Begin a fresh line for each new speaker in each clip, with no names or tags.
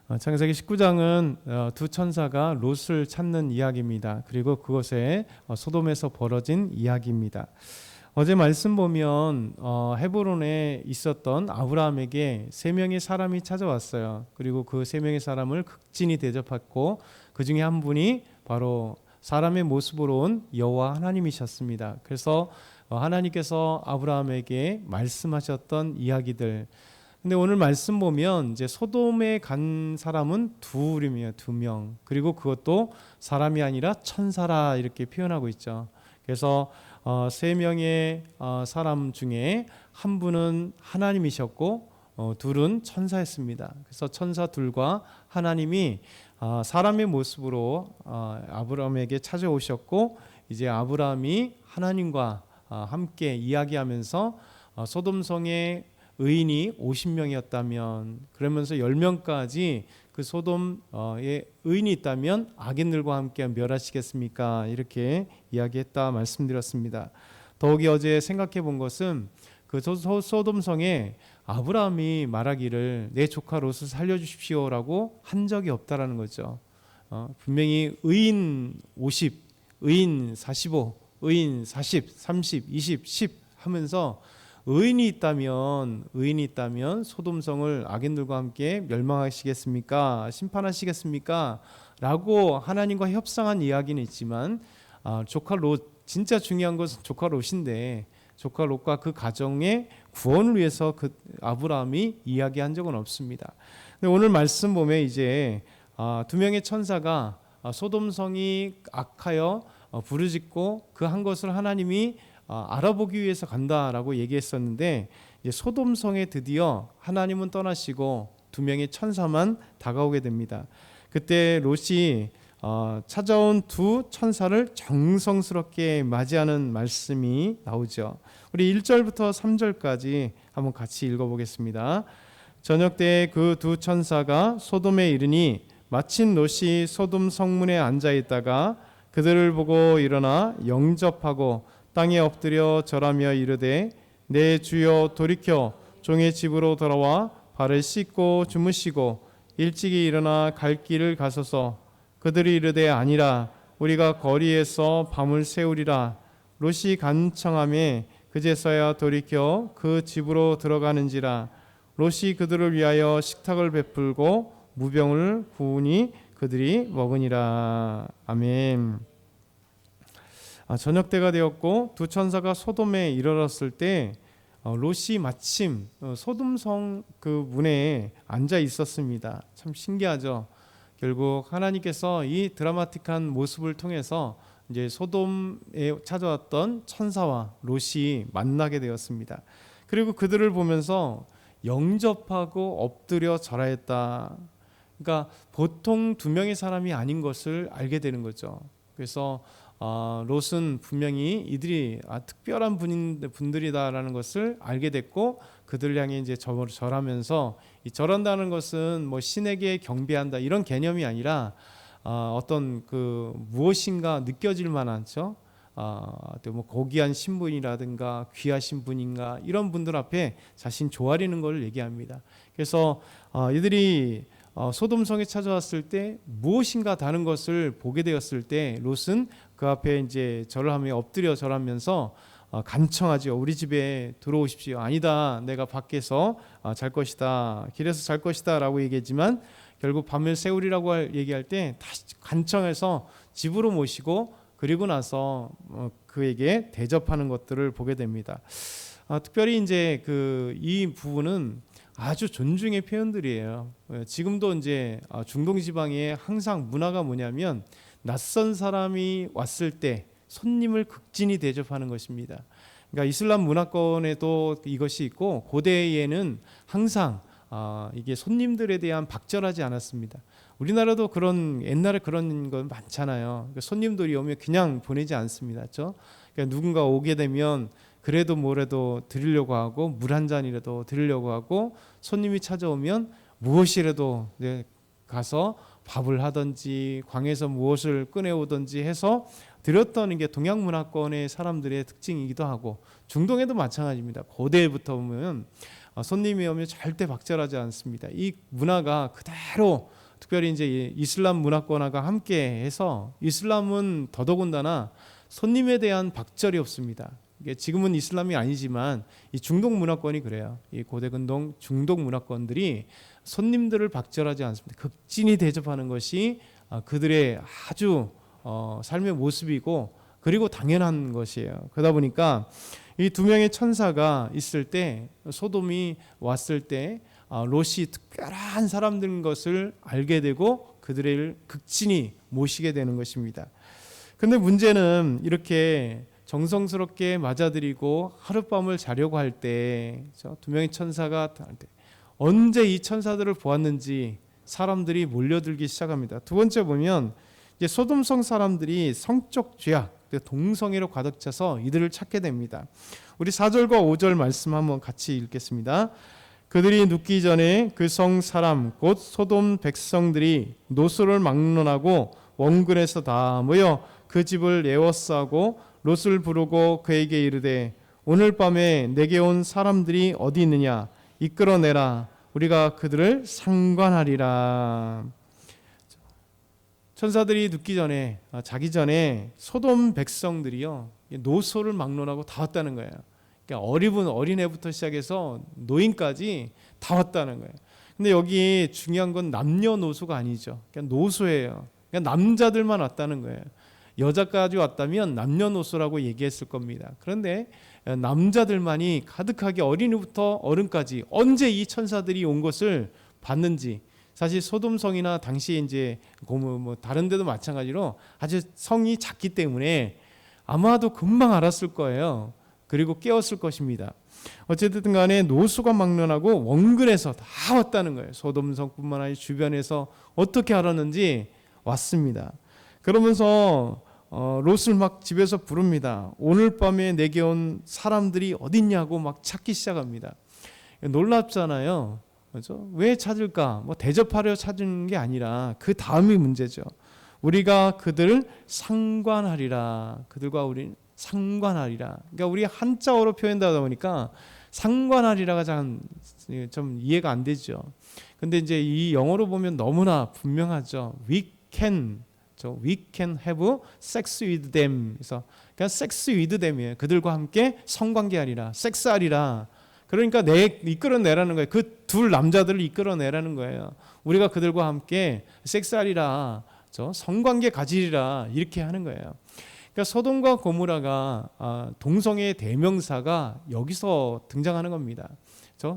창세기 19장은 두 천사가 롯을 찾는 이야기입니다. 그리고 그것에 소돔에서 벌어진 이야기입니다. 어제 말씀 보면 헤브론에 있었던 아브라함에게 세 명의 사람이 찾아왔어요. 그리고 그 세 명의 사람을 극진히 대접했고 그 중에 한 분이 바로 사람의 모습으로 온 여호와 하나님이셨습니다. 그래서 하나님께서 아브라함에게 말씀하셨던 이야기들. 근데 오늘 말씀 보면 이제 소돔에 간 사람은 둘이며 두 명. 그리고 그것도 사람이 아니라 천사라 이렇게 표현하고 있죠. 그래서 세 명의 사람 중에 한 분은 하나님이셨고 둘은 천사였습니다. 그래서 천사 둘과 하나님이 사람의 모습으로 아브라함에게 찾아오셨고 이제 아브라함이 하나님과 함께 이야기하면서 소돔성의 의인이 50명이었다면 그러면서 10명까지 그 소돔에 의인이 있다면 악인들과 함께 멸하시겠습니까? 이렇게 이야기했다 말씀드렸습니다. 더욱이 어제 생각해 본 것은 그 소돔성에 아브라함이 말하기를 내 조카 롯을 살려주십시오라고 한 적이 없다라는 거죠. 분명히 의인 50, 의인 45, 의인 40, 30, 20, 10 하면서 의인이 있다면 소돔성을 악인들과 함께 멸망하시겠습니까? 심판하시겠습니까? 라고 하나님과 협상한 이야기는 있지만 조카 롯, 진짜 중요한 것은 조카 롯인데 조카 롯과 그 가정의 구원을 위해서 그 아브라함이 이야기한 적은 없습니다. 근데 오늘 말씀 보면 이제 두 명의 천사가 소돔성이 악하여 부르짖고 그 한 것을 하나님이 알아보기 위해서 간다라고 얘기했었는데 소돔성에 드디어 하나님은 떠나시고 두 명의 천사만 다가오게 됩니다. 그때 롯이 찾아온 두 천사를 정성스럽게 맞이하는 말씀이 나오죠. 우리 1절부터 3절까지 한번 같이 읽어보겠습니다. 저녁 때에 그 두 천사가 소돔에 이르니 마침 롯이 소돔 성문에 앉아 있다가 그들을 보고 일어나 영접하고 땅에 엎드려 절하며 이르되 내 주여 돌이켜 종의 집으로 돌아와 발을 씻고 주무시고 일찍이 일어나 갈 길을 가소서. 그들이 이르되 아니라 우리가 거리에서 밤을 새우리라. 롯이 간청하매 그제서야 돌이켜 그 집으로 들어가는지라. 롯이 그들을 위하여 식탁을 베풀고 무병을 구우니 그들이 먹으니라. 아멘. 저녁 때가 되었고 두 천사가 소돔에 이르렀을 때 롯이 마침 소돔성 그 문에 앉아 있었습니다. 참 신기하죠. 결국 하나님께서 이 드라마틱한 모습을 통해서 이제 소돔에 찾아왔던 천사와 롯이 만나게 되었습니다. 그리고 그들을 보면서 영접하고 엎드려 절하였다. 그러니까 보통 두 명의 사람이 아닌 것을 알게 되는 거죠. 그래서 롯은 분명히 이들이 특별한 분들이다라는 것을 알게 됐고 그들 향해 이제 절하면서 이 절한다는 것은 뭐 신에게 경배한다 이런 개념이 아니라 어떤 그 무엇인가 느껴질 만한죠. 또 뭐 고귀한 신분이라든가 귀하신 분인가 이런 분들 앞에 자신 조아리는 걸 얘기합니다. 그래서 이들이 소돔성에 찾아왔을 때 무엇인가 다른 것을 보게 되었을 때 롯은 그 앞에 이제 절을 하며 엎드려 절하면서 간청하죠. 우리 집에 들어오십시오. 아니다. 내가 밖에서 잘 것이다. 길에서 잘 것이다 라고 얘기했지만 결국 밤을 새우리라고 얘기할 때 다시 간청해서 집으로 모시고 그리고 나서 그에게 대접하는 것들을 보게 됩니다. 특별히 이제 이 부분은 아주 존중의 표현들이에요. 지금도 이제 중동 지방에 항상 문화가 뭐냐면 낯선 사람이 왔을 때 손님을 극진히 대접하는 것입니다. 그러니까 이슬람 문화권에도 이것이 있고 고대에는 항상 이게 손님들에 대한 박절하지 않았습니다. 우리나라도 옛날에 그런 건 많잖아요. 그러니까 손님들이 오면 그냥 보내지 않습니다. 그렇죠? 그러니까 누군가 오게 되면 그래도 뭐래도 드리려고 하고 물 한 잔이라도 드리려고 하고 손님이 찾아오면 무엇이라도 가서 밥을 하든지 광에서 무엇을 꺼내오든지 해서 드렸던 게 동양 문화권의 사람들의 특징이기도 하고 중동에도 마찬가지입니다. 고대부터 보면 손님이 오면 절대 박절하지 않습니다. 이 문화가 그대로 특별히 이제 이슬람 문화권화가 함께해서 이슬람은 더더군다나 손님에 대한 박절이 없습니다. 이게 지금은 이슬람이 아니지만 이 중동 문화권이 그래요. 이 고대 근동 중동 문화권들이 손님들을 박절하지 않습니다. 극진히 대접하는 것이 그들의 아주 삶의 모습이고 그리고 당연한 것이에요. 그러다 보니까 이 두 명의 천사가 있을 때 소돔이 왔을 때 롯이 특별한 사람들인 것을 알게 되고 그들을 극진히 모시게 되는 것입니다. 근데 문제는 이렇게 정성스럽게 맞아들이고 하룻밤을 자려고 할 때 두 명의 천사가 언제 이 천사들을 보았는지 사람들이 몰려들기 시작합니다. 두 번째 보면 이제 소돔성 사람들이 성적 죄악, 동성애로 가득 차서 이들을 찾게 됩니다. 우리 4절과 5절 말씀 한번 같이 읽겠습니다. 그들이 눕기 전에 그 성 사람 곧 소돔 백성들이 노소를 막론하고 원근에서 다 모여 그 집을 에워싸고 롯을 부르고 그에게 이르되 오늘 밤에 내게 온 사람들이 어디 있느냐 이끌어내라 우리가 그들을 상관하리라. 천사들이 눕기 전에 자기 전에 소돔 백성들이요 노소를 막론하고 다 왔다는 거예요. 그러니까 어린 어린애부터 시작해서 노인까지 다 왔다는 거예요. 근데 여기 중요한 건 남녀노소가 아니죠. 그냥 노소예요. 그냥 남자들만 왔다는 거예요. 여자까지 왔다면 남녀노소라고 얘기했을 겁니다. 그런데 남자들만이 가득하게 어린이부터 어른까지 언제 이 천사들이 온 것을 봤는지, 사실 소돔성이나 당시에 이제 뭐 다른 데도 마찬가지로 아주 성이 작기 때문에 아마도 금방 알았을 거예요. 그리고 깨웠을 것입니다. 어쨌든 간에 노수가 막론하고 원근에서 다 왔다는 거예요. 소돔성뿐만 아니라 주변에서 어떻게 알았는지 왔습니다. 그러면서 롯을 막 집에서 부릅니다. 오늘 밤에 내게 온 사람들이 어딨냐고 막 찾기 시작합니다. 놀랍잖아요. 그렇죠? 왜 찾을까? 뭐 대접하려 찾은 게 아니라 그 다음이 문제죠. 우리가 그들을 상관하리라. 그들과 우리는 상관하리라. 그러니까 우리 한자어로 표현되다 보니까 상관하리라가 좀 이해가 안 되죠. 근데 이제 이 영어로 보면 너무나 분명하죠. We can have sex with them. 그래서 그냥 sex with them이에요. 그들과 함께 성관계하리라, 섹스하리라. 그러니까 이끌어내라는 거예요. 그 둘 남자들을 이끌어내라는 거예요. 우리가 그들과 함께 섹스하리라, 성관계 가지리라 이렇게 하는 거예요. 그러니까 소돔과 고모라가 동성애의 대명사가 여기서 등장하는 겁니다.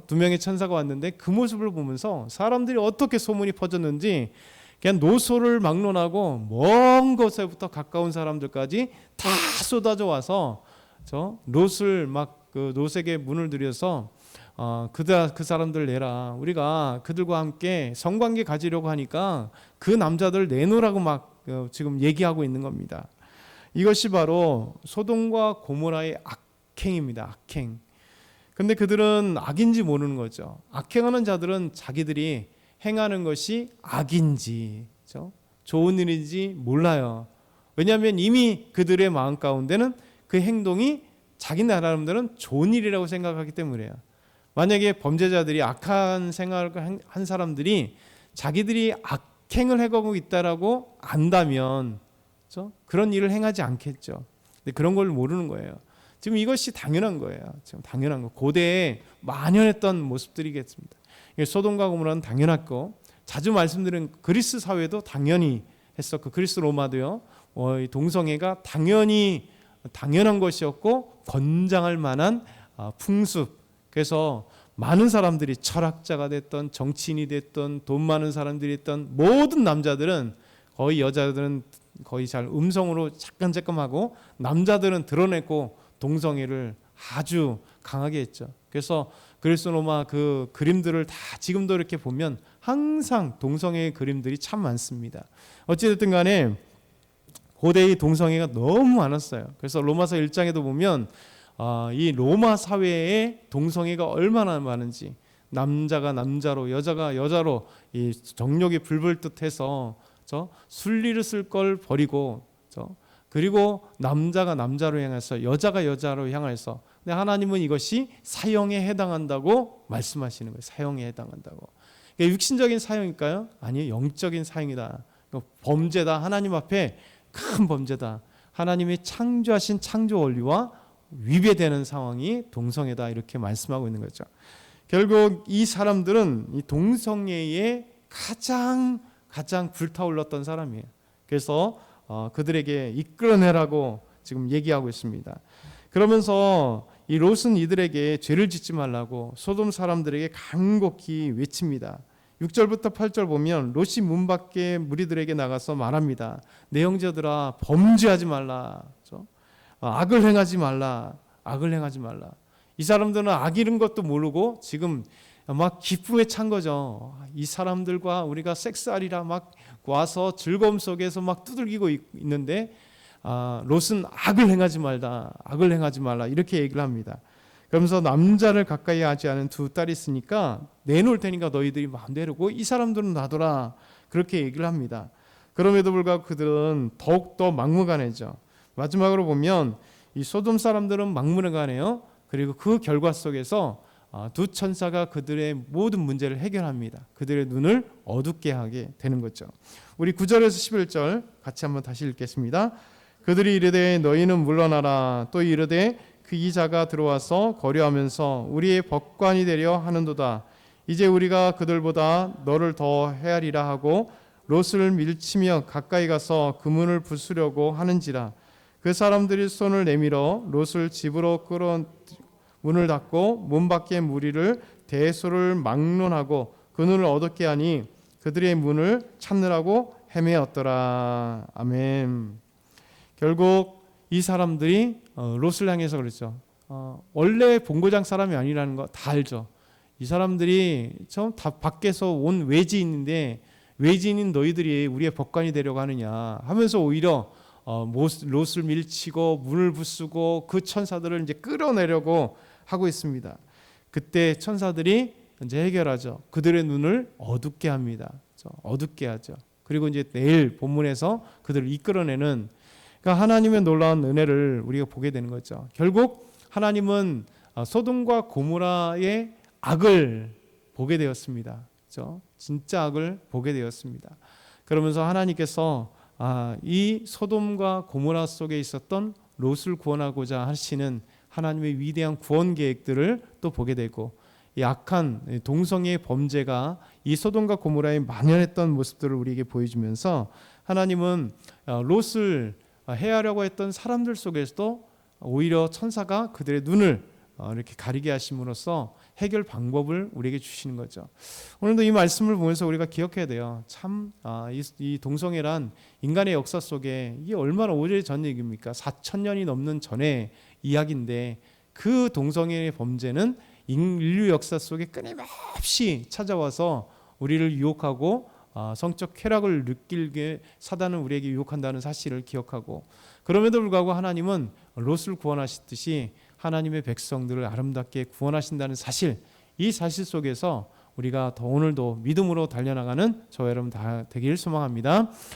두 명의 천사가 왔는데 그 모습을 보면서 사람들이 어떻게 소문이 퍼졌는지 그냥 노소를 막론하고 먼 곳에부터 가까운 사람들까지 다 쏟아져 와서 롯을 막 그 롯에게 문을 들여서 그 사람들 내라. 우리가 그들과 함께 성관계 가지려고 하니까 그 남자들 내놓으라고 막 지금 얘기하고 있는 겁니다. 이것이 바로 소돔과 고모라의 악행입니다. 악행. 근데 그들은 악인지 모르는 거죠. 악행하는 자들은 자기들이 행하는 것이 악인지 좋은 일인지 몰라요. 왜냐하면 이미 그들의 마음 가운데는 그 행동이 자기 나름대로는 좋은 일이라고 생각하기 때문이에요. 만약에 범죄자들이 악한 생활을 한 사람들이 자기들이 악행을 해가고 있다라고 안다면 그런 일을 행하지 않겠죠. 근데 그런 걸 모르는 거예요. 지금 이것이 당연한 거예요. 지금 당연한 거. 고대에 만연했던 모습들이겠습니다. 소돔과 고모라는 당연했고, 자주 말씀드린 그리스 사회도 당연히 했었고, 그리스 로마도요. 동성애가 당연한 것이었고 권장할 만한 풍습. 그래서 많은 사람들이 철학자가 됐던 정치인이 됐던 돈 많은 사람들이 됐던 모든 남자들은 거의 여자들은 거의 잘 음성으로 잠깐하고 남자들은 드러내고 동성애를 아주 강하게 했죠. 그래서 그리스 로마 그 그림들을 다 지금도 이렇게 보면 항상 동성애의 그림들이 참 많습니다. 어찌됐든 간에 고대의 동성애가 너무 많았어요. 그래서 로마서 1장에도 보면 이 로마 사회에 동성애가 얼마나 많은지, 남자가 남자로 여자가 여자로 이 정욕이 불불듯해서 순리를 쓸 걸 버리고 그리고 남자가 남자로 향해서 여자가 여자로 향해서 근데 하나님은 이것이 사형에 해당한다고 말씀하시는 거예요. 사형에 해당한다고. 그러니까 육신적인 사형일까요? 아니요, 영적인 사형이다. 범죄다. 하나님 앞에 큰 범죄다. 하나님이 창조하신 창조 원리와 위배되는 상황이 동성애다. 이렇게 말씀하고 있는 거죠. 결국 이 사람들은 이 동성애에 가장 불타올랐던 사람이에요. 그래서 그들에게 이끌어내라고 지금 얘기하고 있습니다. 그러면서 이 롯은 이들에게 죄를 짓지 말라고 소돔 사람들에게 간곡히 외칩니다. 6절부터 8절 보면 롯이 문 밖에 무리들에게 나가서 말합니다. 내 형제들아, 범죄하지 말라. 악을 행하지 말라. 악을 행하지 말라. 이 사람들은 악 이런 것도 모르고 지금 막 기쁨에 찬 거죠. 이 사람들과 우리가 섹스하리라 막 와서 즐거움 속에서 막 두들기고 있는데 롯은 악을 행하지 말다. 악을 행하지 말라. 이렇게 얘기를 합니다. 그러면서 남자를 가까이 하지 않은 두 딸이 있으니까 내놓을 테니까 너희들이 마음대로고 이 사람들은 놔둬라. 그렇게 얘기를 합니다. 그럼에도 불구하고 그들은 더욱더 막무가내죠. 마지막으로 보면 이 소돔 사람들은 막무가내요. 그리고 그 결과 속에서 두 천사가 그들의 모든 문제를 해결합니다. 그들의 눈을 어둡게 하게 되는 거죠. 우리 9절에서 11절 같이 한번 다시 읽겠습니다. 그들이 이르되 너희는 물러나라. 또 이르되 그 이자가 들어와서 거류하면서 우리의 법관이 되려 하는도다. 이제 우리가 그들보다 너를 더 헤아리라 하고 롯을 밀치며 가까이 가서 그 문을 부수려고 하는지라. 그 사람들이 손을 내밀어 롯을 집으로 끌어 문을 닫고 문 밖의 무리를 대소를 막론하고 그 눈을 어둡게 하니 그들의 문을 찾느라고 헤매었더라. 아멘. 결국 이 사람들이 롯을 향해서 그랬죠. 원래 본고장 사람이 아니라는 거 다 알죠. 이 사람들이 다 밖에서 온 외지인인데 외지인인 너희들이 우리의 법관이 되려고 하느냐 하면서 오히려 롯을 밀치고 문을 부수고 그 천사들을 이제 끌어내려고 하고 있습니다. 그때 천사들이 이제 해결하죠. 그들의 눈을 어둡게 합니다. 어둡게 하죠. 그리고 이제 내일 본문에서 그들을 이끌어내는, 그러니까 하나님의 놀라운 은혜를 우리가 보게 되는 거죠. 결국 하나님은 소돔과 고모라의 악을 보게 되었습니다. 그렇죠? 진짜 악을 보게 되었습니다. 그러면서 하나님께서 이 소돔과 고모라 속에 있었던 롯을 구원하고자 하시는 하나님의 위대한 구원 계획들을 또 보게 되고, 이 악한 동성애의 범죄가 이 소돔과 고모라에 만연했던 모습들을 우리에게 보여주면서 하나님은 롯을 해하려고 했던 사람들 속에서도 오히려 천사가 그들의 눈을 이렇게 가리게 하심으로써 해결 방법을 우리에게 주시는 거죠. 오늘도 이 말씀을 보면서 우리가 기억해야 돼요. 참 이 동성애란 인간의 역사 속에 이게 얼마나 오래전 얘기입니까? 4,000년이 넘는 전의 이야기인데 그 동성애의 범죄는 인류 역사 속에 끊임없이 찾아와서 우리를 유혹하고 성적 쾌락을 느끼게 사단은 우리에게 유혹한다는 사실을 기억하고, 그럼에도 불구하고 하나님은 롯을 구원하시듯이 하나님의 백성들을 아름답게 구원하신다는 사실, 이 사실 속에서 우리가 더 오늘도 믿음으로 달려나가는 저와 여러분 다 되길 소망합니다.